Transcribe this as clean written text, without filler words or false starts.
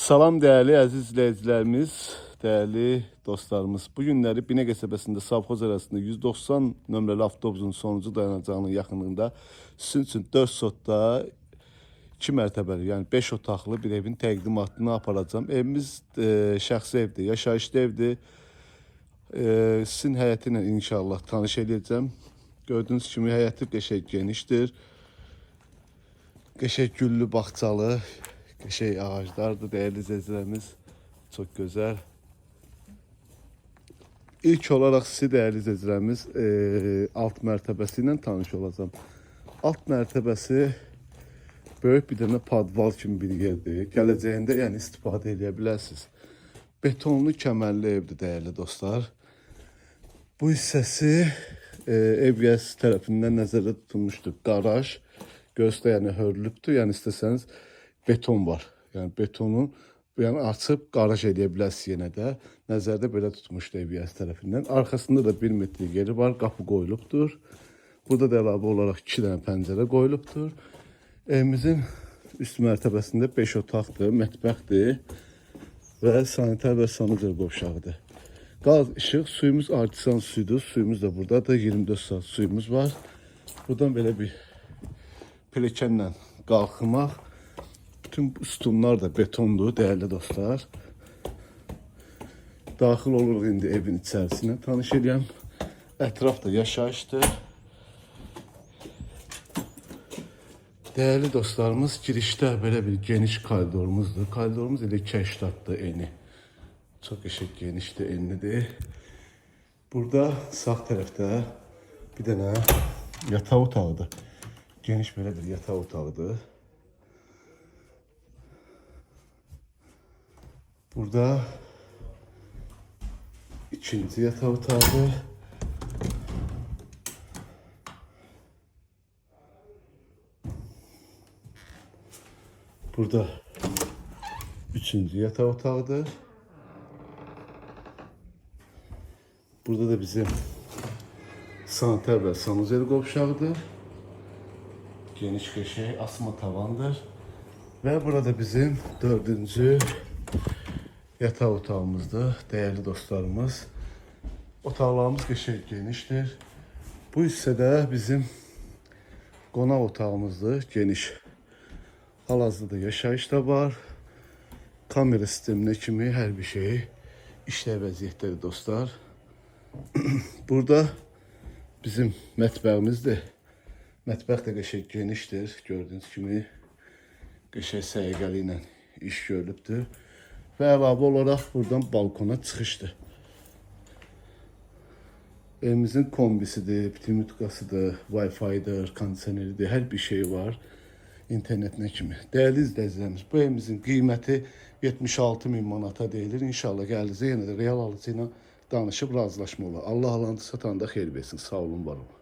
Salam değerli əziz izləyicilərimiz, değerli dostlarımız. Bu günləri Binə qəsəbəsində Savxoz arasında 190 nömrəli avtobusun sonuncu dayanacağının yaxınlığında sizin üçün 4 sotda 2 mərtəbəli, yəni 5 otaqlı bir evin təqdimatını aparacağım. Evimiz şəxsi evdir, yaşayışlı evdir. Sizin həyəti ilə inşallah tanış edəcəm. Gördüyünüz kimi həyəti qəşəng genişdir. Qəşəng güllü, bağçalı, qəşəng ağaclardır değerli izləyicilərimiz. Çok güzel. İlk olarak sizi değerli izləyicilərimiz alt mərtəbəsi ilə tanış olacağım. Alt mərtəbəsi böyük bir dənə padval kimi bir yerdir. Gələcəyində yəni istifadə edə bilərsiniz. Betonlu kəmərli evdir değerli dostlar. Bu hissəsi ev yəsi tərəfindən nəzərdə tutulmuşdur. Garaj göstərəni hörlübdür. Yəni istəsəniz beton var. Yəni betonun yəni açıb garaj edə bilərsiniz yenə də. Nəzərdə belə tutmuşdur ev yəsi tərəfindən. Arxasında da 1 metr yeri var. Qapı qoyulubdur. Burada da əlavə olaraq 2 dənə pəncərə qoyulubdur. Evimizin üst mərtəbəsində 5 otaqdır, mətbəxdir və sanitar və sanitär qovşağıdır. Qaz, işıq, suyumuz artisan suyudur. Suyumuz da buradadır. 24 saat suyumuz var. Buradan belə bir pilləkənlə qalxmaq. Bütün sütunlar da betondur değerli dostlar. Daxil oluruq indi evin içərisinə tanış edeyim. Ətraf da yaşayışdır. Değerli dostlarımız, girişdə belə bir geniş koridorumuzdur. Koridorumuz elə 280'dır eni. Çok qəşəng genişdir, enlidir. Burada sağ tərəfdə bir dənə yataq otağıdır. Geniş belə bir yataq otağıdır. Burada ikinci yataq otağıdır. Burada üçüncü yataq otağıdır. Burada da bizim sanitar və sanuzeli qovşağıdır. Geniş qəşəng asma tavandır. Ve burada bizim dördüncü yataq otağımızdır değerli dostlarımız. Otaqlarımız qəşəng genişdir. Bu hissədə bizim qonaq otağımızdır, geniş. Hal-hazırda yaşayış da var. Kamera sisteminə kimi hər bir şey işləv vəziyyətdədir dostlar. Burada bizim mətbəximizdir. Mətbəx də qəşəng genişdir. Gördüyünüz kimi qəşəng səliqəli ilə iş görülübdür. Və əlavə olaraq buradan balkona çıxışdır. Evimizin kombisidir, pneumatikasıdır, Wi-Fi'dir, kondisioneridir, hər bir şey var. İnternetinə kimi. Değerli izləyicilərimiz, bu evimizin qiyməti 76.000 manata deyilir. İnşallah gələcək yenə də real alıcı ilə danışıb razılaşma olar. Allah alanı satanda xeyir versin. Sağ olun, var olun.